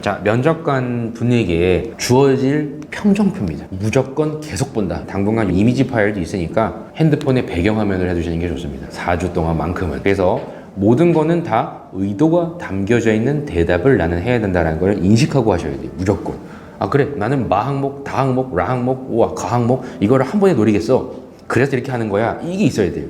자, 면접관 분에게 주어질 평정표입니다. 무조건 계속 본다. 당분간 이미지 파일도 있으니까 핸드폰에 배경화면을 해두시는 게 좋습니다. 4주 동안만큼은. 그래서 모든 거는 다 의도가 담겨져 있는 대답을 나는 해야 된다는 걸 인식하고 하셔야 돼요. 무조건. 아, 그래, 나는 마 항목, 다 항목, 라 항목, 우와, 가 항목 이거를 한 번에 노리겠어. 그래서 이렇게 하는 거야. 이게 있어야 돼요.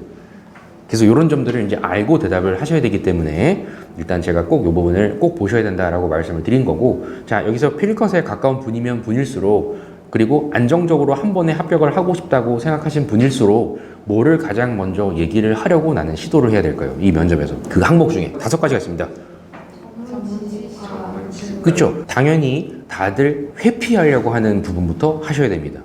그래서 이런 점들을 이제 알고 대답을 하셔야 되기 때문에 일단 제가 꼭 이 부분을 꼭 보셔야 된다라고 말씀을 드린 거고, 자, 여기서 필컷에 가까운 분이면 분일수록, 그리고 안정적으로 한 번에 합격을 하고 싶다고 생각하신 분일수록 뭐를 가장 먼저 얘기를 하려고 나는 시도를 해야 될까요? 이 면접에서 그 항목 중에 5가지가 있습니다. 그렇죠? 당연히 다들 회피하려고 하는 부분부터 하셔야 됩니다.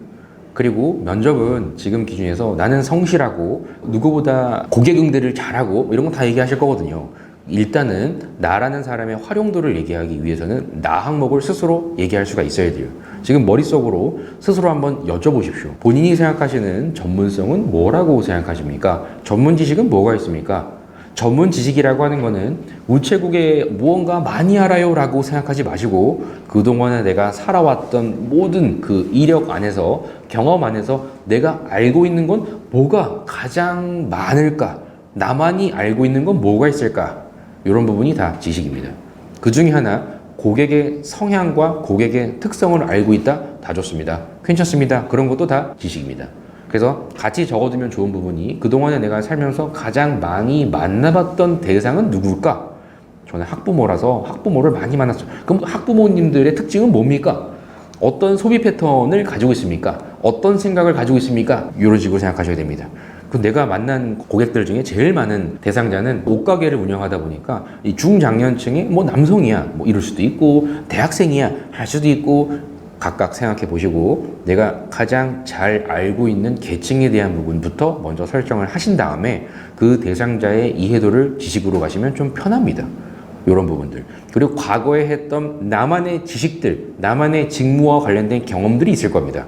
그리고 면접은 지금 기준에서 나는 성실하고 누구보다 고객 응대를 잘하고 이런 거 다 얘기하실 거거든요. 일단은 나라는 사람의 활용도를 얘기하기 위해서는 나 항목을 스스로 얘기할 수가 있어야 돼요. 지금 머릿속으로 스스로 한번 여쭤보십시오. 본인이 생각하시는 전문성은 뭐라고 생각하십니까? 전문 지식은 뭐가 있습니까? 전문 지식이라고 하는 거는 우체국에 무언가 많이 알아요 라고 생각하지 마시고, 그동안에 내가 살아왔던 모든 그 이력 안에서, 경험 안에서 내가 알고 있는 건 뭐가 가장 많을까? 나만이 알고 있는 건 뭐가 있을까? 이런 부분이 다 지식입니다. 그 중에 하나, 고객의 성향과 고객의 특성을 알고 있다? 다 좋습니다. 괜찮습니다. 그런 것도 다 지식입니다. 그래서 같이 적어두면 좋은 부분이, 그동안에 내가 살면서 가장 많이 만나봤던 대상은 누굴까? 저는 학부모라서 학부모를 많이 만났어요. 그럼 학부모님들의 특징은 뭡니까? 어떤 소비 패턴을 가지고 있습니까? 어떤 생각을 가지고 있습니까? 이런 식으로 생각하셔야 됩니다. 그 내가 만난 고객들 중에 제일 많은 대상자는 옷가게를 운영하다 보니까 이 중장년층의 뭐 남성이야, 뭐 이럴 수도 있고, 대학생이야 할 수도 있고, 각각 생각해 보시고 내가 가장 잘 알고 있는 계층에 대한 부분부터 먼저 설정을 하신 다음에 그 대상자의 이해도를 지식으로 가시면 좀 편합니다. 이런 부분들. 그리고 과거에 했던 나만의 지식들, 나만의 직무와 관련된 경험들이 있을 겁니다.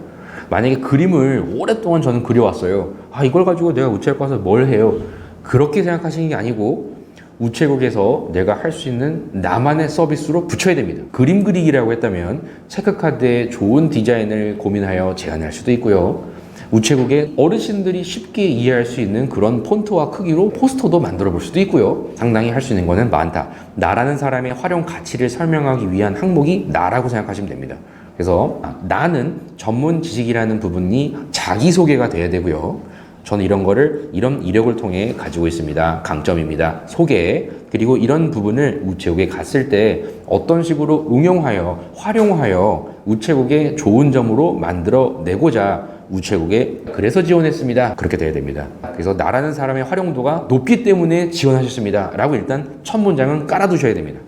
만약에 그림을 오랫동안 저는 그려왔어요. 아, 이걸 가지고 내가 우체국 가서 뭘 해요? 그렇게 생각하시는 게 아니고, 우체국에서 내가 할 수 있는 나만의 서비스로 붙여야 됩니다. 그림 그리기라고 했다면 체크카드에 좋은 디자인을 고민하여 제안할 수도 있고요. 우체국에 어르신들이 쉽게 이해할 수 있는 그런 폰트와 크기로 포스터도 만들어 볼 수도 있고요. 상당히 할 수 있는 거는 많다. 나라는 사람의 활용 가치를 설명하기 위한 항목이 나라고 생각하시면 됩니다. 그래서 나는 전문 지식이라는 부분이 자기소개가 돼야 되고요. 저는 이런 거를 이런 이력을 통해 가지고 있습니다. 강점입니다. 소개. 그리고 이런 부분을 우체국에 갔을 때 어떤 식으로 응용하여, 활용하여 우체국의 좋은 점으로 만들어내고자 우체국에 그래서 지원했습니다. 그렇게 돼야 됩니다. 그래서 나라는 사람의 활용도가 높기 때문에 지원하셨습니다. 라고 일단 첫 문장은 깔아두셔야 됩니다.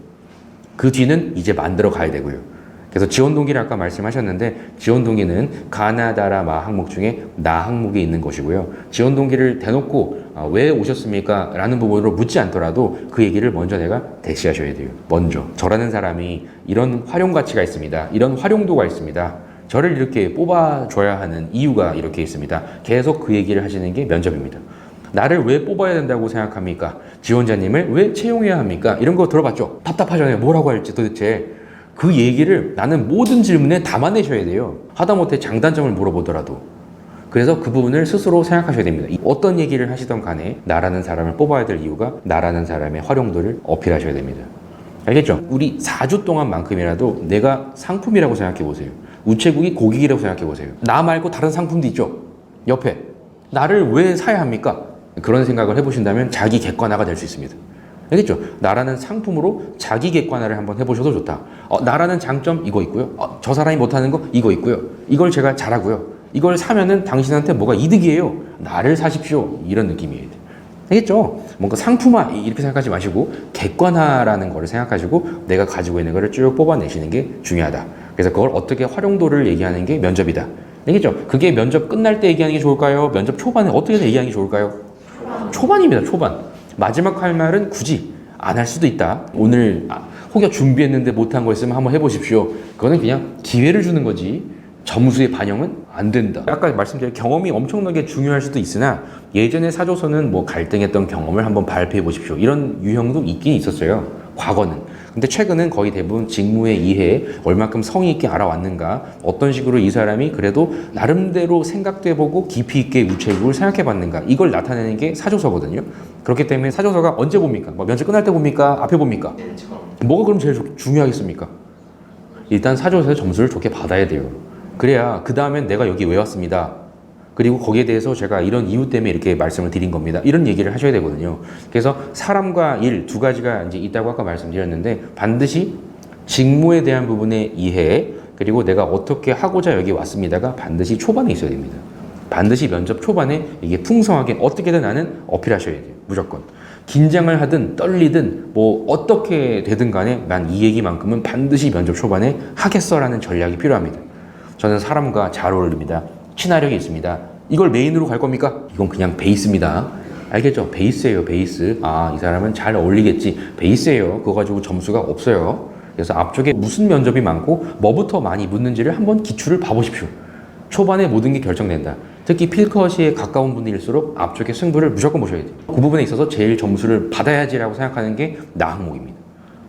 그 뒤는 이제 만들어 가야 되고요. 그래서 지원 동기를 아까 말씀하셨는데, 지원 동기는 가나다라 마 항목 중에 나 항목이 있는 것이고요. 지원 동기를 대놓고 왜 오셨습니까? 라는 부분으로 묻지 않더라도 그 얘기를 먼저 내가 대시하셔야 돼요. 먼저 저라는 사람이 이런 활용 가치가 있습니다. 이런 활용도가 있습니다. 저를 이렇게 뽑아줘야 하는 이유가 이렇게 있습니다. 계속 그 얘기를 하시는 게 면접입니다. 나를 왜 뽑아야 된다고 생각합니까? 지원자님을 왜 채용해야 합니까? 이런 거 들어봤죠? 답답하잖아요. 뭐라고 할지 도대체. 그 얘기를 나는 모든 질문에 담아내셔야 돼요. 하다못해 장단점을 물어보더라도. 그래서 그 부분을 스스로 생각하셔야 됩니다. 어떤 얘기를 하시던 간에 나라는 사람을 뽑아야 될 이유가 나라는 사람의 활용도를 어필하셔야 됩니다. 알겠죠? 우리 4주 동안만큼이라도 내가 상품이라고 생각해 보세요. 우체국이 고객이라고 생각해 보세요. 나 말고 다른 상품도 있죠? 옆에. 나를 왜 사야 합니까? 그런 생각을 해보신다면 자기 객관화가 될 수 있습니다. 알겠죠? 나라는 상품으로 자기 객관화를 한번 해보셔도 좋다. 나라는 장점 이거 있고요. 저 사람이 못하는 거 이거 있고요. 이걸 제가 잘하고요. 이걸 사면은 당신한테 뭐가 이득이에요. 나를 사십시오. 이런 느낌이에요. 알겠죠? 뭔가 상품화 이렇게 생각하지 마시고 객관화라는 거를 생각하시고 내가 가지고 있는 거를 쭉 뽑아내시는 게 중요하다. 그래서 그걸 어떻게 활용도를 얘기하는 게 면접이다. 알겠죠? 그게 면접 끝날 때 얘기하는 게 좋을까요? 면접 초반에 어떻게 얘기하는 게 좋을까요? 초반입니다. 초반. 마지막 할 말은 굳이 안 할 수도 있다. 오늘 혹여 준비했는데 못한 거 있으면 한번 해보십시오. 그거는 그냥 기회를 주는 거지 점수의 반영은 안 된다. 아까 말씀드린 경험이 엄청나게 중요할 수도 있으나, 예전에 사조서는 뭐 갈등했던 경험을 한번 발표해 보십시오. 이런 유형도 있긴 있었어요. 과거는. 근데 최근은 거의 대부분 직무의 이해, 얼마큼 성의 있게 알아왔는가, 어떤 식으로 이 사람이 그래도 나름대로 생각도 해보고 깊이 있게 우체국을 생각해봤는가, 이걸 나타내는 게 사조서거든요. 그렇기 때문에 사조서가 언제 봅니까? 뭐 면접 끝날 때 봅니까? 앞에 봅니까? 뭐가 그럼 제일 중요하겠습니까? 일단 사조서에서 점수를 좋게 받아야 돼요. 그래야 그 다음엔 내가 여기 왜 왔습니다. 그리고 거기에 대해서 제가 이런 이유 때문에 이렇게 말씀을 드린 겁니다. 이런 얘기를 하셔야 되거든요. 그래서 사람과 일 두 가지가 이제 있다고 아까 말씀드렸는데, 반드시 직무에 대한 부분의 이해, 그리고 내가 어떻게 하고자 여기 왔습니다가 반드시 초반에 있어야 됩니다. 반드시 면접 초반에 이게 풍성하게 어떻게든 나는 어필하셔야 돼요. 무조건. 긴장을 하든 떨리든 뭐 어떻게 되든 간에 난 이 얘기만큼은 반드시 면접 초반에 하겠어라는 전략이 필요합니다. 저는 사람과 잘 어울립니다. 친화력이 있습니다. 이걸 메인으로 갈 겁니까? 이건 그냥 베이스입니다. 알겠죠? 베이스예요, 베이스. 아, 이 사람은 잘 어울리겠지. 베이스예요. 그거 가지고 점수가 없어요. 그래서 앞쪽에 무슨 면접이 많고 뭐부터 많이 묻는지를 한번 기출을 봐보십시오. 초반에 모든 게 결정된다. 특히 필컷에 가까운 분일수록 앞쪽에 승부를 무조건 보셔야 돼요. 그 부분에 있어서 제일 점수를 받아야지라고 생각하는 게 나 항목입니다.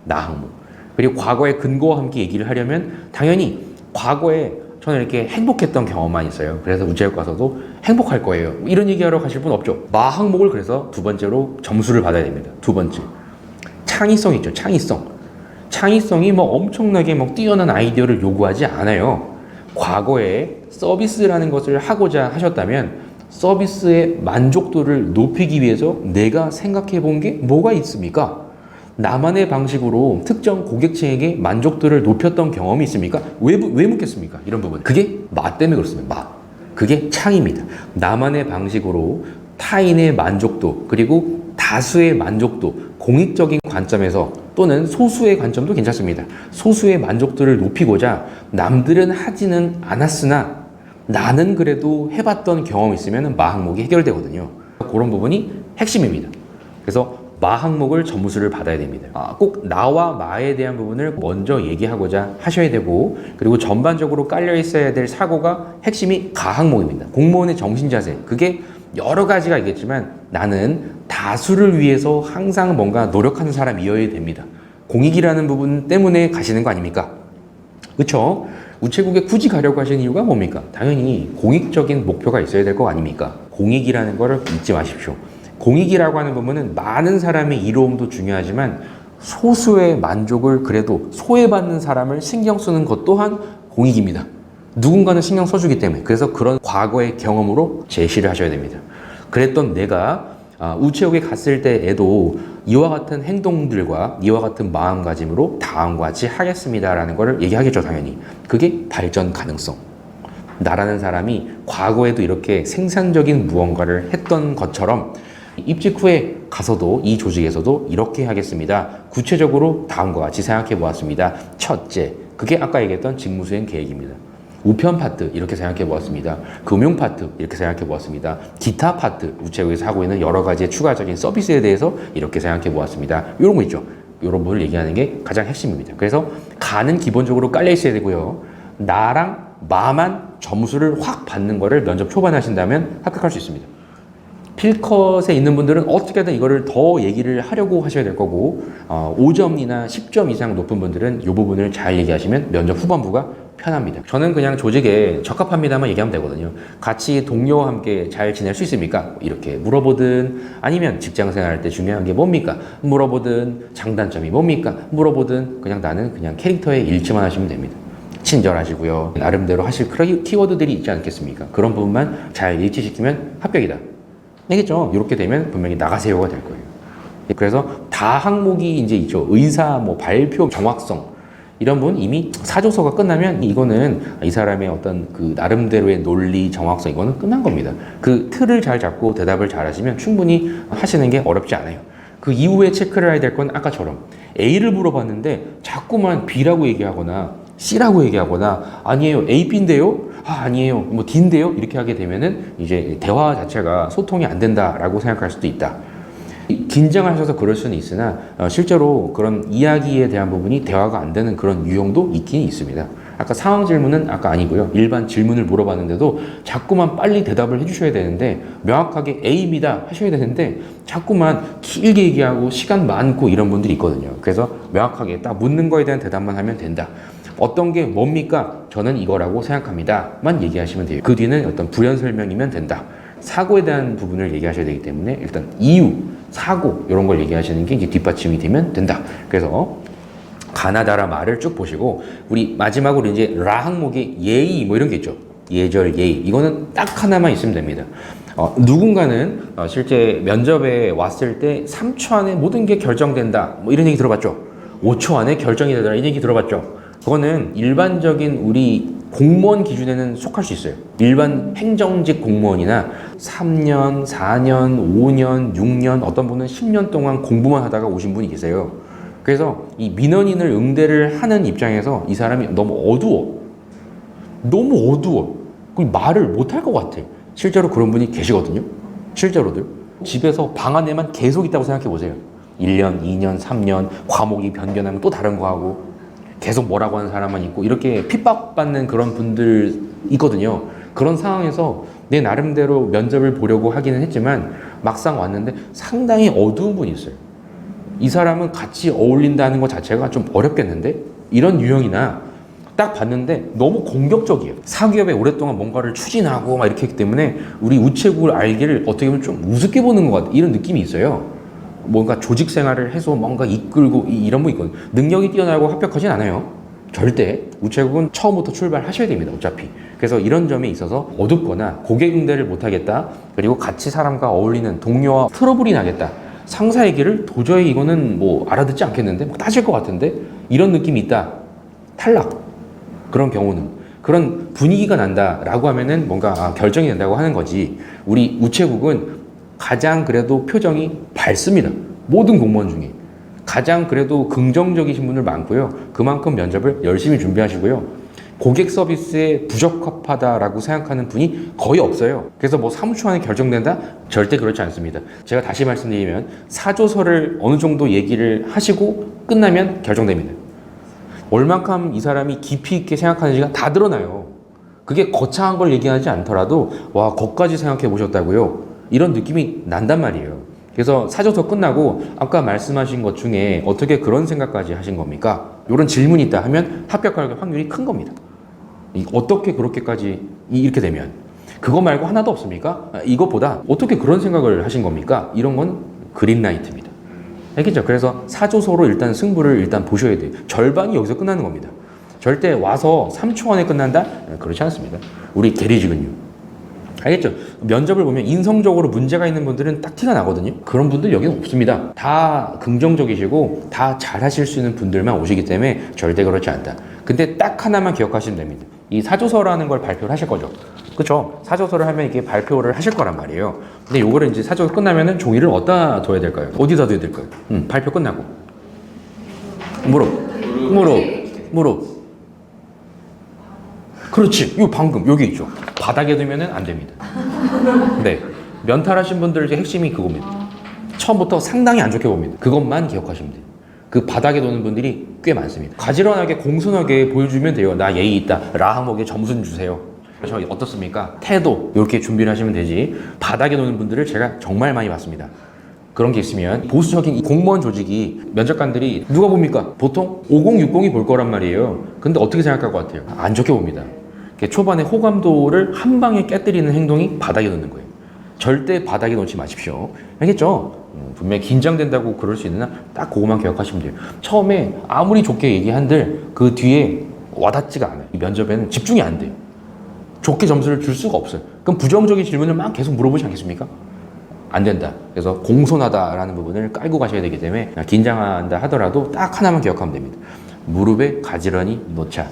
나 항목. 그리고 과거의 근거와 함께 얘기를 하려면 당연히 과거에 저는 이렇게 행복했던 경험만 있어요. 그래서 우체국 가서도 행복할 거예요. 이런 얘기하러 가실 분 없죠. 마 항목을 그래서 두 번째로 점수를 받아야 됩니다. 두 번째. 창의성 있죠. 창의성. 창의성이 뭐 엄청나게 뭐 뛰어난 아이디어를 요구하지 않아요. 과거에 서비스라는 것을 하고자 하셨다면 서비스의 만족도를 높이기 위해서 내가 생각해 본 게 뭐가 있습니까? 나만의 방식으로 특정 고객층에게 만족도를 높였던 경험이 있습니까? 왜 묻겠습니까? 이런 부분. 그게 마 때문에 그렇습니다. 마. 그게 창입니다. 나만의 방식으로 타인의 만족도, 그리고 다수의 만족도, 공익적인 관점에서 또는 소수의 관점도 괜찮습니다. 소수의 만족도를 높이고자 남들은 하지는 않았으나 나는 그래도 해봤던 경험이 있으면 마 항목이 해결되거든요. 그런 부분이 핵심입니다. 그래서 마 항목을 점수를 받아야 됩니다. 꼭 나와 마에 대한 부분을 먼저 얘기하고자 하셔야 되고, 그리고 전반적으로 깔려 있어야 될 사고가 핵심이 가 항목입니다. 공무원의 정신자세. 그게 여러 가지가 있겠지만 나는 다수를 위해서 항상 뭔가 노력하는 사람이어야 됩니다. 공익이라는 부분 때문에 가시는 거 아닙니까? 그렇죠? 우체국에 굳이 가려고 하시는 이유가 뭡니까? 당연히 공익적인 목표가 있어야 될 거 아닙니까? 공익이라는 거를 잊지 마십시오. 공익이라고 하는 부분은 많은 사람의 이로움도 중요하지만 소수의 만족을 그래도 소외받는 사람을 신경 쓰는 것 또한 공익입니다. 누군가는 신경 써주기 때문에. 그래서 그런 과거의 경험으로 제시를 하셔야 됩니다. 그랬던 내가 우체국에 갔을 때에도 이와 같은 행동들과 이와 같은 마음가짐으로 다음과 같이 하겠습니다라는 것을 얘기하겠죠, 당연히. 그게 발전 가능성. 나라는 사람이 과거에도 이렇게 생산적인 무언가를 했던 것처럼 입직 후에 가서도 이 조직에서도 이렇게 하겠습니다. 구체적으로 다음과 같이 생각해 보았습니다. 첫째, 그게 아까 얘기했던 직무수행 계획입니다. 우편 파트 이렇게 생각해 보았습니다. 금융 파트 이렇게 생각해 보았습니다. 기타 파트, 우체국에서 하고 있는 여러 가지의 추가적인 서비스에 대해서 이렇게 생각해 보았습니다. 이런 거 있죠. 이런 부분을 얘기하는 게 가장 핵심입니다. 그래서 가는 기본적으로 깔려 있어야 되고요. 나랑 마만 점수를 확 받는 거를 면접 초반에 하신다면 합격할 수 있습니다. 필컷에 있는 분들은 어떻게든 이거를 더 얘기를 하려고 하셔야 될 거고, 5점이나 10점 이상 높은 분들은 이 부분을 잘 얘기하시면 면접 후반부가 편합니다. 저는 그냥 조직에 적합합니다만 얘기하면 되거든요. 같이 동료와 함께 잘 지낼 수 있습니까? 이렇게 물어보든, 아니면 직장 생활할 때 중요한 게 뭡니까? 물어보든, 장단점이 뭡니까? 물어보든, 그냥 나는 그냥 캐릭터에 일치만 하시면 됩니다. 친절하시고요. 나름대로 하실 그런 키워드들이 있지 않겠습니까? 그런 부분만 잘 일치시키면 합격이다. 알겠죠? 이렇게 되면 분명히 나가세요가 될 거예요. 그래서 다 항목이 이제 있죠. 의사, 뭐 발표, 정확성 이런 부분 이미 사조서가 끝나면 이거는 이 사람의 어떤 그 나름대로의 논리, 정확성 이거는 끝난 겁니다. 그 틀을 잘 잡고 대답을 잘 하시면 충분히 하시는 게 어렵지 않아요. 그 이후에 체크를 해야 될 건 아까처럼 A를 물어봤는데 자꾸만 B라고 얘기하거나 C라고 얘기하거나 아니에요 A, B인데요? 아니에요 뭐 D인데요? 이렇게 하게 되면은 이제 대화 자체가 소통이 안 된다라고 생각할 수도 있다. 긴장을 하셔서 그럴 수는 있으나 실제로 그런 이야기에 대한 부분이 대화가 안 되는 그런 유형도 있긴 있습니다. 아까 상황 질문은 아까 아니고요. 일반 질문을 물어봤는데도 자꾸만 빨리 대답을 해주셔야 되는데 명확하게 A입니다 하셔야 되는데 자꾸만 길게 얘기하고 시간 많고 이런 분들이 있거든요. 그래서 명확하게 딱 묻는 거에 대한 대답만 하면 된다. 어떤 게 뭡니까? 저는 이거라고 생각합니다. 만 얘기하시면 돼요. 그 뒤는 어떤 부연 설명이면 된다. 사고에 대한 부분을 얘기하셔야 되기 때문에 일단 이유, 사고 이런 걸 얘기하시는 게 이제 뒷받침이 되면 된다. 그래서 가나다라 말을 쭉 보시고 우리 마지막으로 이제 라 항목의 예의 뭐 이런 게 있죠. 예절, 예의 이거는 딱 하나만 있으면 됩니다. 누군가는 실제 면접에 왔을 때 3초 안에 모든 게 결정된다 뭐 이런 얘기 들어봤죠. 5초 안에 결정이 되더라 이런 얘기 들어봤죠. 그거는 일반적인 우리 공무원 기준에는 속할 수 있어요. 일반 행정직 공무원이나 3년, 4년, 5년, 6년 어떤 분은 10년 동안 공부만 하다가 오신 분이 계세요. 그래서 이 민원인을 응대를 하는 입장에서 이 사람이 너무 어두워. 너무 어두워. 말을 못 할 것 같아. 실제로 그런 분이 계시거든요. 실제로들. 집에서 방 안에만 계속 있다고 생각해 보세요. 1년, 2년, 3년, 과목이 변경하면 또 다른 거 하고 계속 뭐라고 하는 사람만 있고 이렇게 핍박받는 그런 분들 있거든요. 그런 상황에서 내 나름대로 면접을 보려고 하기는 했지만 막상 왔는데 상당히 어두운 분이 있어요. 이 사람은 같이 어울린다는 것 자체가 좀 어렵겠는데? 이런 유형이나 딱 봤는데 너무 공격적이에요. 사기업에 오랫동안 뭔가를 추진하고 막 이렇게 했기 때문에 우리 우체국을 알기를 어떻게 보면 좀 우습게 보는 것 같아요. 이런 느낌이 있어요. 뭔가 조직 생활을 해서 뭔가 이끌고 이런 분 있거든요. 능력이 뛰어나고 합격하진 않아요. 절대. 우체국은 처음부터 출발하셔야 됩니다. 어차피. 그래서 이런 점에 있어서 어둡거나 고객 응대를 못하겠다. 그리고 같이 사람과 어울리는 동료와 트러블이 나겠다. 상사 얘기를 도저히 이거는 뭐 알아듣지 않겠는데 막 따질 것 같은데 이런 느낌이 있다. 탈락. 그런 경우는 그런 분위기가 난다라고 하면은 뭔가 결정이 된다고 하는 거지. 우리 우체국은 가장 그래도 표정이 밝습니다. 모든 공무원 중에 가장 그래도 긍정적이신 분들 많고요. 그만큼 면접을 열심히 준비하시고요. 고객 서비스에 부적합하다라고 생각하는 분이 거의 없어요. 그래서 뭐 3초 안에 결정된다? 절대 그렇지 않습니다. 제가 다시 말씀드리면 사조서를 어느 정도 얘기를 하시고 끝나면 결정됩니다. 얼만큼 이 사람이 깊이 있게 생각하는지가 다 드러나요. 그게 거창한 걸 얘기하지 않더라도 와, 거기까지 생각해 보셨다고요? 이런 느낌이 난단 말이에요. 그래서 사조서 끝나고 아까 말씀하신 것 중에 어떻게 그런 생각까지 하신 겁니까? 이런 질문이 있다 하면 합격할 확률이 큰 겁니다. 어떻게 그렇게까지 이렇게 되면 그거 말고 하나도 없습니까? 이것보다 어떻게 그런 생각을 하신 겁니까? 이런 건 그린라이트입니다. 알겠죠? 그래서 사조서로 일단 승부를 일단 보셔야 돼요. 절반이 여기서 끝나는 겁니다. 절대 와서 3초 안에 끝난다? 그렇지 않습니다. 우리 계리지근요. 알겠죠? 면접을 보면 인성적으로 문제가 있는 분들은 딱 티가 나거든요. 그런 분들 여기는 없습니다. 다 긍정적이시고 다 잘하실 수 있는 분들만 오시기 때문에 절대 그렇지 않다. 근데 딱 하나만 기억하시면 됩니다. 이 사조서라는 걸 발표를 하실 거죠. 그쵸? 사조서를 하면 이게 발표를 하실 거란 말이에요. 근데 요거를 이제 사조서 끝나면은 종이를 어디다 둬야 될까요? 어디다 둬야 될까요? 발표 끝나고. 무릎. 그렇지. 이거 방금 여기 있죠. 바닥에 두면은 안 됩니다. 네. 면탈하신 분들의 핵심이 그겁니다. 처음부터 상당히 안 좋게 봅니다. 그것만 기억하시면 돼요. 그 바닥에 두는 분들이 꽤 많습니다. 가지런하게 공손하게 보여주면 돼요. 나 예의 있다. 라 항목에 점수 좀 주세요. 저 어떻습니까? 태도 이렇게 준비를 하시면 되지. 바닥에 놓는 분들을 제가 정말 많이 봤습니다. 그런 게 있으면 보수적인 이 공무원 조직이 면접관들이 누가 봅니까? 보통 5060이 볼 거란 말이에요. 근데 어떻게 생각할 것 같아요? 안 좋게 봅니다. 초반에 호감도를 한 방에 깨뜨리는 행동이 바닥에 놓는 거예요. 절대 바닥에 놓지 마십시오. 알겠죠? 분명히 긴장된다고 그럴 수 있으나 딱 그것만 기억하시면 돼요. 처음에 아무리 좋게 얘기한들 그 뒤에 와닿지가 않아요. 이 면접에는 집중이 안 돼요. 좋게 점수를 줄 수가 없어요. 그럼 부정적인 질문을 막 계속 물어보지 않겠습니까? 안 된다. 그래서 공손하다라는 부분을 깔고 가셔야 되기 때문에 긴장한다 하더라도 딱 하나만 기억하면 됩니다. 무릎에 가지런히 놓자.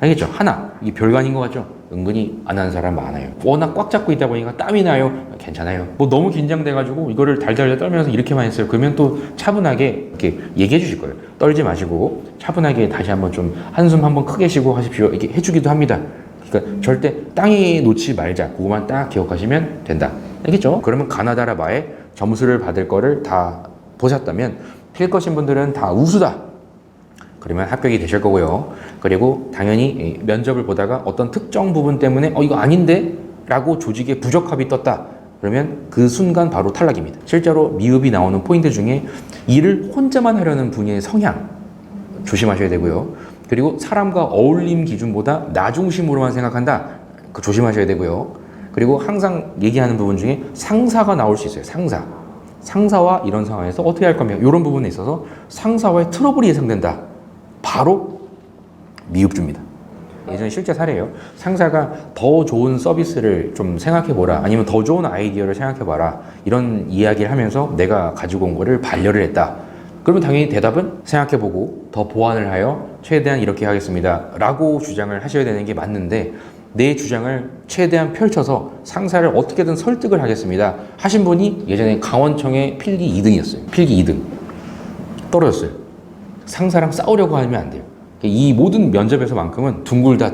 알겠죠? 하나. 이게 별거 아닌 것 같죠? 은근히 안 하는 사람 많아요. 워낙 꽉 잡고 있다 보니까 땀이 나요. 괜찮아요. 뭐 너무 긴장돼가지고 이거를 달달달 떨면서 이렇게만 했어요. 그러면 또 차분하게 이렇게 얘기해 주실 거예요. 떨지 마시고 차분하게 다시 한번 좀 한숨 한번 크게 쉬고 하십시오. 이렇게 해주기도 합니다. 그러니까 절대 땅에 놓지 말자. 그거만 딱 기억하시면 된다. 알겠죠? 그러면 가나다라 바에 점수를 받을 거를 다 보셨다면 필 것인 분들은 다 우수다. 그러면 합격이 되실 거고요. 그리고 당연히 면접을 보다가 어떤 특정 부분 때문에 이거 아닌데? 라고 조직에 부적합이 떴다. 그러면 그 순간 바로 탈락입니다. 실제로 미흡이 나오는 포인트 중에 일을 혼자만 하려는 분의 성향 조심하셔야 되고요. 그리고 사람과 어울림 기준보다 나 중심으로만 생각한다. 그 조심하셔야 되고요. 그리고 항상 얘기하는 부분 중에 상사가 나올 수 있어요. 상사와 이런 상황에서 어떻게 할 거며 이런 부분에 있어서 상사와의 트러블이 예상된다. 바로 미흡 줍니다. 예전에 실제 사례예요. 상사가 더 좋은 서비스를 좀 생각해보라, 아니면 더 좋은 아이디어를 생각해봐라, 이런 이야기를 하면서 내가 가지고 온 거를 반려를 했다. 그러면 당연히 대답은 생각해보고 더 보완을 하여 최대한 이렇게 하겠습니다 라고 주장을 하셔야 되는 게 맞는데, 내 주장을 최대한 펼쳐서 상사를 어떻게든 설득을 하겠습니다 하신 분이 예전에 강원청의 필기 2등이었어요. 필기 2등 떨어졌어요. 상사랑 싸우려고 하면 안 돼요. 이 모든 면접에서만큼은 둥글다.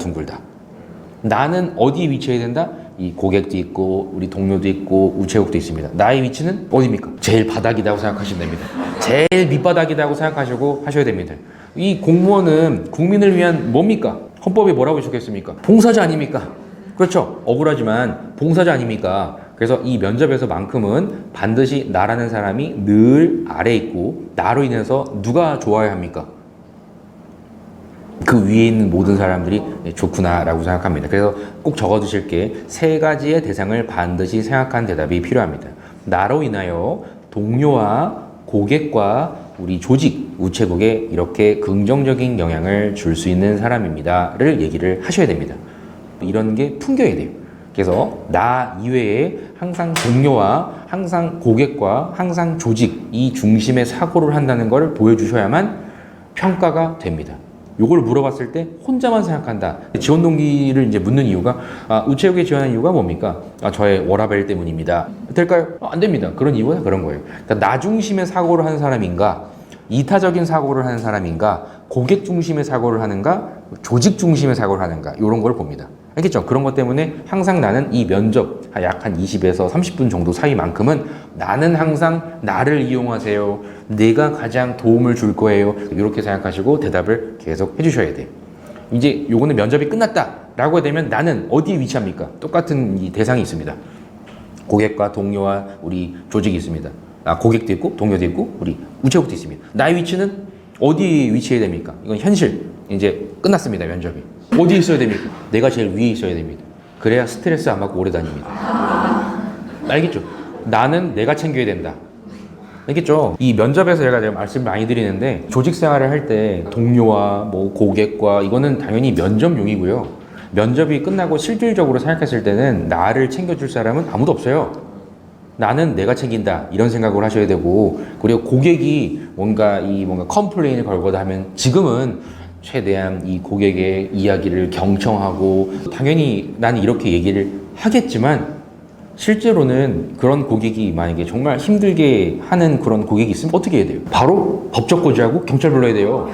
나는 어디에 위치해야 된다? 이 고객도 있고 우리 동료도 있고 우체국도 있습니다. 나의 위치는 어디입니까? 제일 바닥이라고 생각하시면 됩니다. 제일 밑바닥이라고 생각하시고 하셔야 됩니다. 이 공무원은 국민을 위한 뭡니까? 헌법에 뭐라고 적혔습니까? 봉사자 아닙니까? 그렇죠. 억울하지만 봉사자 아닙니까? 그래서 이 면접에서만큼은 반드시 나라는 사람이 늘 아래에 있고, 나로 인해서 누가 좋아야 합니까? 그 위에 있는 모든 사람들이 좋구나라고 생각합니다. 그래서 꼭 적어두실 게 3가지의 대상을 반드시 생각한 대답이 필요합니다. 나로 인하여 동료와 고객과 우리 조직, 우체국에 이렇게 긍정적인 영향을 줄 수 있는 사람입니다를 얘기를 하셔야 됩니다. 이런 게 풍겨야 돼요. 그래서 나 이외에 항상 동료와 항상 고객과 항상 조직, 이 중심의 사고를 한다는 걸 보여주셔야만 평가가 됩니다. 요걸 물어봤을 때 혼자만 생각한다. 지원 동기를 이제 묻는 이유가 우체국에 지원한 이유가 뭡니까? 저의 워라밸 때문입니다. 될까요? 안 됩니다. 그런 이유가 그런 거예요. 그러니까 나 중심의 사고를 하는 사람인가, 이타적인 사고를 하는 사람인가, 고객 중심의 사고를 하는가, 조직 중심의 사고를 하는가, 이런 걸 봅니다. 알겠죠? 그런 것 때문에 항상 나는 이 면접 약 한 20에서 30분 정도 사이만큼은 나는 항상 나를 이용하세요. 내가 가장 도움을 줄 거예요. 이렇게 생각하시고 대답을 계속 해주셔야 돼요. 이제 요거는 면접이 끝났다라고 되면 나는 어디에 위치합니까? 똑같은 이 대상이 있습니다. 고객과 동료와 우리 조직이 있습니다. 고객도 있고 동료도 있고 우리 우체국도 있습니다. 나의 위치는 어디에 위치해야 됩니까? 이건 현실. 이제 끝났습니다. 면접이. 어디에 있어야 됩니까? 내가 제일 위에 있어야 됩니다. 그래야 스트레스 안 받고 오래 다닙니다. 알겠죠? 나는 내가 챙겨야 된다. 알겠죠? 이 면접에서 제가 말씀 많이 드리는데, 조직 생활을 할 때 동료와 뭐 고객과 이거는 당연히 면접용이고요. 면접이 끝나고 실질적으로 생각했을 때는 나를 챙겨줄 사람은 아무도 없어요. 나는 내가 챙긴다, 이런 생각을 하셔야 되고, 그리고 고객이 뭔가 컴플레인을 걸거나 하면 지금은 최대한 이 고객의 이야기를 경청하고, 당연히 나는 이렇게 얘기를 하겠지만 실제로는 그런 고객이 만약에 정말 힘들게 하는 그런 고객이 있으면 어떻게 해야 돼요? 바로 법적 고지하고 경찰 불러야 돼요.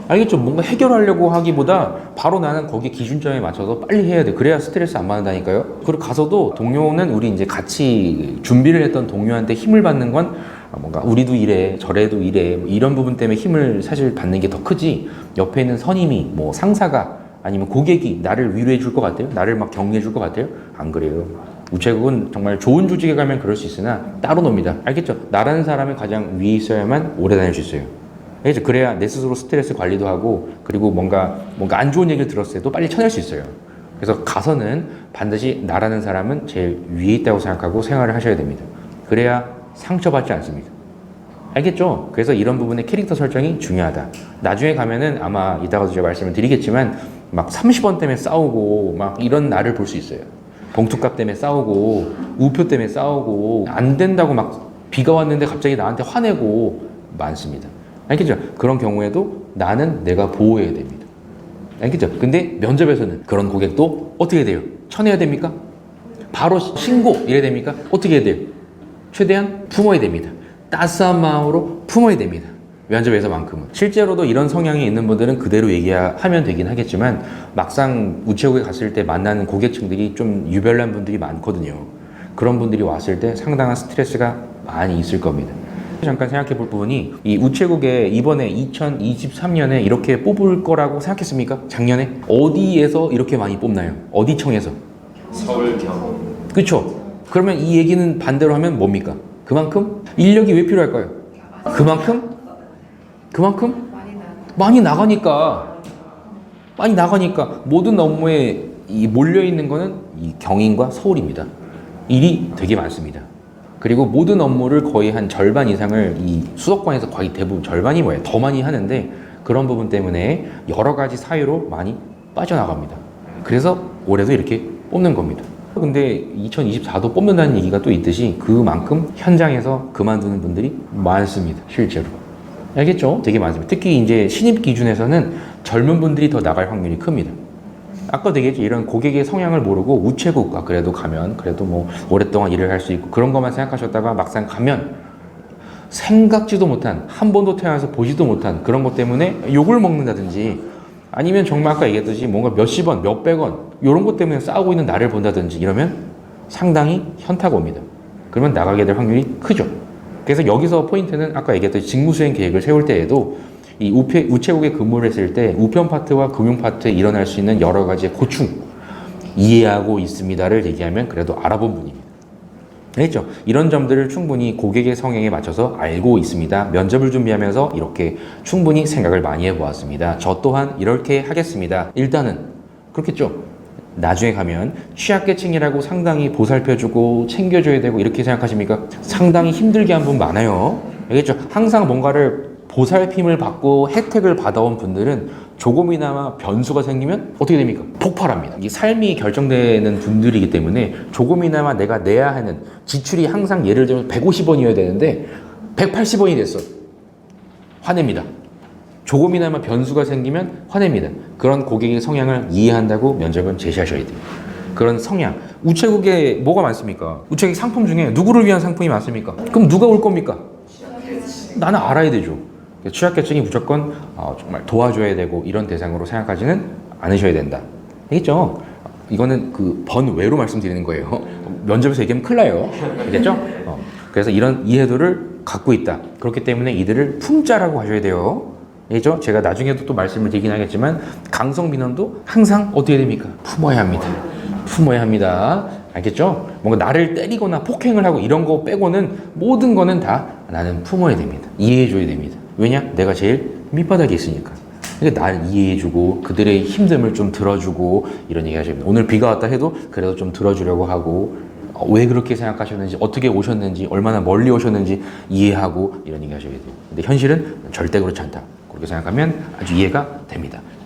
알겠죠? 뭔가 해결하려고 하기보다 바로 나는 거기 기준점에 맞춰서 빨리 해야 돼. 그래야 스트레스 안 받는다니까요. 그리고 가서도 동료는 우리 이제 같이 준비를 했던 동료한테 힘을 받는 건 뭔가 우리도 이래, 저래도 이래, 이런 부분 때문에 힘을 사실 받는 게 더 크지, 옆에 있는 선임이 뭐 상사가 아니면 고객이 나를 위로해 줄 것 같아요? 나를 막 격려해 줄 것 같아요? 안 그래요. 우체국은 정말 좋은 조직에 가면 그럴 수 있으나 따로 놉니다. 알겠죠? 나라는 사람이 가장 위에 있어야만 오래 다닐 수 있어요. 알겠죠? 그래야 내 스스로 스트레스 관리도 하고, 그리고 뭔가 안 좋은 얘기를 들었을 때도 빨리 쳐낼 수 있어요. 그래서 가서는 반드시 나라는 사람은 제일 위에 있다고 생각하고 생활을 하셔야 됩니다. 그래야 상처받지 않습니다. 알겠죠? 그래서 이런 부분의 캐릭터 설정이 중요하다. 나중에 가면은 아마 이따가도 제가 말씀을 드리겠지만 막 30원 때문에 싸우고 막 이런 나를 볼 수 있어요. 봉투값 때문에 싸우고 우표 때문에 싸우고 안 된다고 막 비가 왔는데 갑자기 나한테 화내고 많습니다. 알겠죠? 그런 경우에도 나는 내가 보호해야 됩니다. 알겠죠? 근데 면접에서는 그런 고객도 어떻게 해야 돼요? 쳐내야 됩니까? 바로 신고 이래야 됩니까? 어떻게 해야 돼요? 최대한 품어야 됩니다. 따스한 마음으로 품어야 됩니다. 면접에서만큼은. 실제로도 이런 성향이 있는 분들은 그대로 얘기하면 되긴 하겠지만 막상 우체국에 갔을 때 만나는 고객층들이 좀 유별난 분들이 많거든요. 그런 분들이 왔을 때 상당한 스트레스가 많이 있을 겁니다. 잠깐 생각해 볼 부분이 이 우체국에 이번에 2023년에 이렇게 뽑을 거라고 생각했습니까? 작년에? 어디에서 이렇게 많이 뽑나요? 어디 청에서? 서울 경험. 그쵸? 그러면 이 얘기는 반대로 하면 뭡니까? 그만큼 인력이 왜 필요할까요? 그만큼 많이 나가니까 모든 업무에 이 몰려 있는 거는 이 경인과 서울입니다. 일이 되게 많습니다. 그리고 모든 업무를 거의 한 절반 이상을 이 수도권에서 거의 대부분 절반이 뭐예요? 더 많이 하는데 그런 부분 때문에 여러 가지 사유로 많이 빠져나갑니다. 그래서 올해도 이렇게 뽑는 겁니다. 근데 2024도 뽑는다는 얘기가 또 있듯이 그만큼 현장에서 그만두는 분들이 많습니다. 실제로. 알겠죠? 되게 많습니다. 특히 이제 신입 기준에서는 젊은 분들이 더 나갈 확률이 큽니다. 아까도 얘기했죠. 이런 고객의 성향을 모르고 우체국, 그래도 가면 그래도 뭐 오랫동안 일을 할 수 있고 그런 것만 생각하셨다가 막상 가면 생각지도 못한, 한 번도 태어나서 보지도 못한 그런 것 때문에 욕을 먹는다든지 아니면 정말 아까 얘기했듯이 뭔가 몇십 원, 몇백 원 이런 것 때문에 싸우고 있는 나를 본다든지 이러면 상당히 현타가 옵니다. 그러면 나가게 될 확률이 크죠. 그래서 여기서 포인트는 아까 얘기했듯이 직무수행 계획을 세울 때에도 이 우체국에 근무를 했을 때 우편 파트와 금융 파트에 일어날 수 있는 여러 가지의 고충 이해하고 있습니다를 얘기하면 그래도 알아본 분입니다. 알겠죠? 이런 점들을 충분히 고객의 성향에 맞춰서 알고 있습니다. 면접을 준비하면서 이렇게 충분히 생각을 많이 해보았습니다. 저 또한 이렇게 하겠습니다. 일단은 그렇겠죠? 나중에 가면 취약계층이라고 상당히 보살펴주고 챙겨줘야 되고 이렇게 생각하십니까? 상당히 힘들게 한 분 많아요. 알겠죠? 항상 뭔가를 보살핌을 받고 혜택을 받아온 분들은 조금이나마 변수가 생기면 어떻게 됩니까? 폭발합니다. 이 삶이 결정되는 분들이기 때문에 조금이나마 내가 내야 하는 지출이 항상 예를 들면 150원이어야 되는데 180원이 됐어. 화냅니다. 조금이나마 변수가 생기면 화냅니다. 그런 고객의 성향을 이해한다고 면접은 제시하셔야 돼요. 그런 성향. 우체국에 뭐가 많습니까? 우체국 상품 중에 누구를 위한 상품이 많습니까? 그럼 누가 올 겁니까? 나는 알아야 되죠. 취약계층이 무조건 정말 도와줘야 되고 이런 대상으로 생각하지는 않으셔야 된다. 알겠죠? 이거는 그 번외로 말씀드리는 거예요. 면접에서 얘기하면 큰일 나요. 알겠죠? 그래서 이런 이해도를 갖고 있다. 그렇기 때문에 이들을 품자라고 하셔야 돼요. 알겠죠? 제가 나중에도 또 말씀을 드리긴 하겠지만 강성민원도 항상 어떻게 됩니까? 품어야 합니다. 품어야 합니다. 알겠죠? 뭔가 나를 때리거나 폭행을 하고 이런 거 빼고는 모든 거는 다 나는 품어야 됩니다. 이해해줘야 됩니다. 왜냐? 내가 제일 밑바닥에 있으니까. 그러니까 나를 이해해주고 그들의 힘듦을 좀 들어주고 이런 얘기 하셔야 됩니다. 오늘 비가 왔다 해도 그래도 좀 들어주려고 하고 왜 그렇게 생각하셨는지 어떻게 오셨는지 얼마나 멀리 오셨는지 이해하고 이런 얘기 하셔야 돼요. 근데 현실은 절대 그렇지 않다. 그렇게 생각하면 아주 이해가 됩니다.